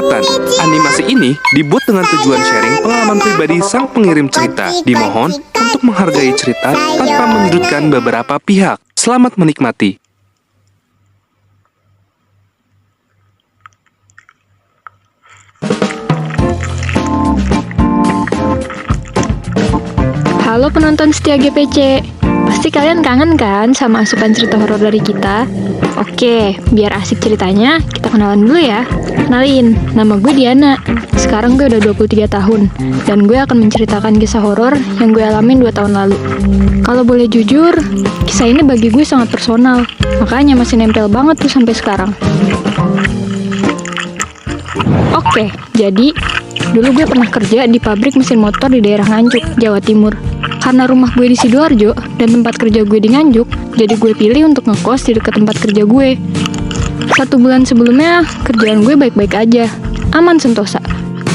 Peringatan, animasi ini dibuat dengan tujuan sharing pengalaman pribadi sang pengirim cerita. Dimohon untuk menghargai cerita tanpa menyudutkan beberapa pihak. Selamat menikmati. Halo penonton setia GPC, pasti kalian kangen kan sama asupan cerita horor dari kita? Oke, biar asik ceritanya, kita kenalan dulu ya. Kenalin, nama gue Diana. Sekarang gue udah 23 tahun, dan gue akan menceritakan kisah horor yang gue alamin 2 tahun lalu. Kalau boleh jujur, kisah ini bagi gue sangat personal, makanya masih nempel banget tuh sampai sekarang. Oke, jadi dulu gue pernah kerja di pabrik mesin motor di daerah Nganjuk, Jawa Timur. Karena rumah gue di Sidoarjo dan tempat kerja gue di Nganjuk, jadi gue pilih untuk ngekos di dekat tempat kerja gue. 1 bulan sebelumnya, kerjaan gue baik-baik aja, aman sentosa.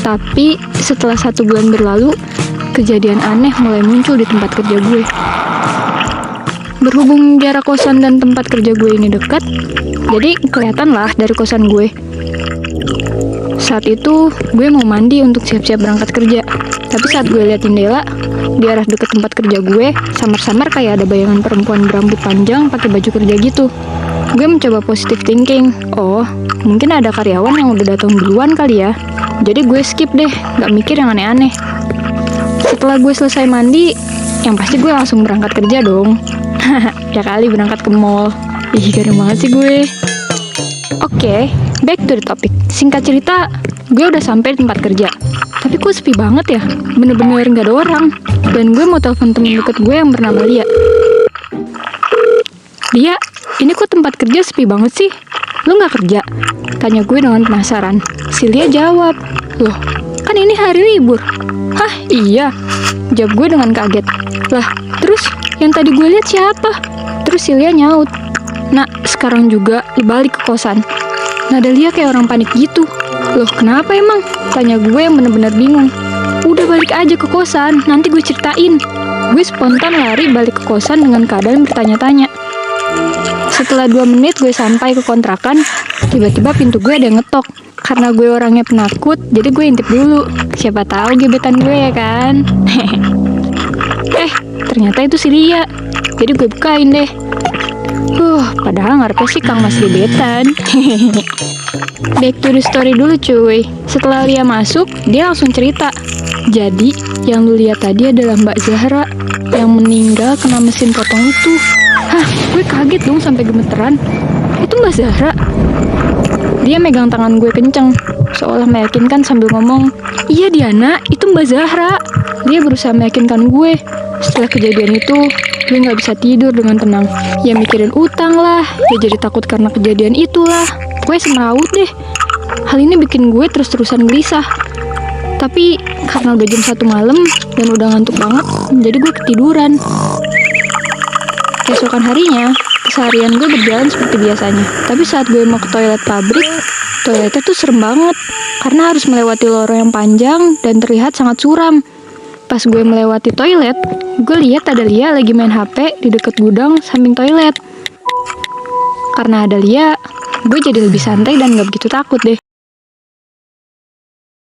Tapi setelah 1 bulan berlalu, kejadian aneh mulai muncul di tempat kerja gue. Berhubung jarak kosan dan tempat kerja gue ini dekat, jadi kelihatan lah dari kosan gue. Saat itu, gue mau mandi untuk siap-siap berangkat kerja. Tapi saat gue lihat jendela, di arah dekat tempat kerja gue, samar-samar kayak ada bayangan perempuan berambut panjang pakai baju kerja gitu. Gue mencoba positive thinking. Oh, mungkin ada karyawan yang udah datang duluan kali ya. Jadi gue skip deh, gak mikir yang aneh-aneh. Setelah gue selesai mandi, yang pasti gue langsung berangkat kerja dong. Ya kali berangkat ke mall. Ih, garing banget sih gue. Oke, back to the topic. Singkat cerita, gue udah sampai di tempat kerja. Tapi kok sepi banget ya? Bener-bener gak ada orang. Dan gue mau telepon temen deket gue yang bernama Lia. Lia, ini kok tempat kerja sepi banget sih? Lu gak kerja? Tanya gue dengan penasaran. Si Lia jawab, loh, kan ini hari libur. Hah, iya? Jawab gue dengan kaget. Lah, terus yang tadi gue lihat siapa? Terus si Lia nyaut, nah, sekarang juga lu balik ke kosan. Nada Lia kayak orang panik gitu. Loh, kenapa emang? Tanya gue yang bener-bener bingung. Udah balik aja ke kosan, nanti gue ceritain. Gue spontan lari balik ke kosan dengan keadaan bertanya-tanya. Setelah 2 menit gue sampai ke kontrakan, tiba-tiba pintu gue ada yang ngetok. Karena gue orangnya penakut, jadi gue intip dulu. Siapa tahu gebetan gue ya kan? Ternyata itu si Lia. Jadi gue bukain deh. Padahal ngarepnya sih Kang Mas gebetan. Back to the story dulu cuy. Setelah Lia masuk, dia langsung cerita. Jadi, yang lu lihat tadi adalah Mbak Zahra yang meninggal kena mesin potong itu. Hah, gue kaget dong sampai gemeteran. Itu Mbak Zahra? Dia megang tangan gue kenceng, seolah meyakinkan sambil ngomong, iya Diana, itu Mbak Zahra. Dia berusaha meyakinkan gue. Setelah kejadian itu, gue gak bisa tidur dengan tenang. Ya mikirin utang lah, ya jadi takut karena kejadian itulah. Gue semrawut deh. Hal ini bikin gue terus-terusan gelisah. Tapi karena udah jam 1 malam dan udah ngantuk banget, jadi gue ketiduran. Keesokan harinya, keseharian gue berjalan seperti biasanya. Tapi saat gue mau ke toilet pabrik, toiletnya tuh serem banget. Karena harus melewati lorong yang panjang dan terlihat sangat suram. Pas gue melewati toilet, gue lihat ada Lia lagi main HP di dekat gudang samping toilet. Karena ada Lia, gue jadi lebih santai dan gak begitu takut deh.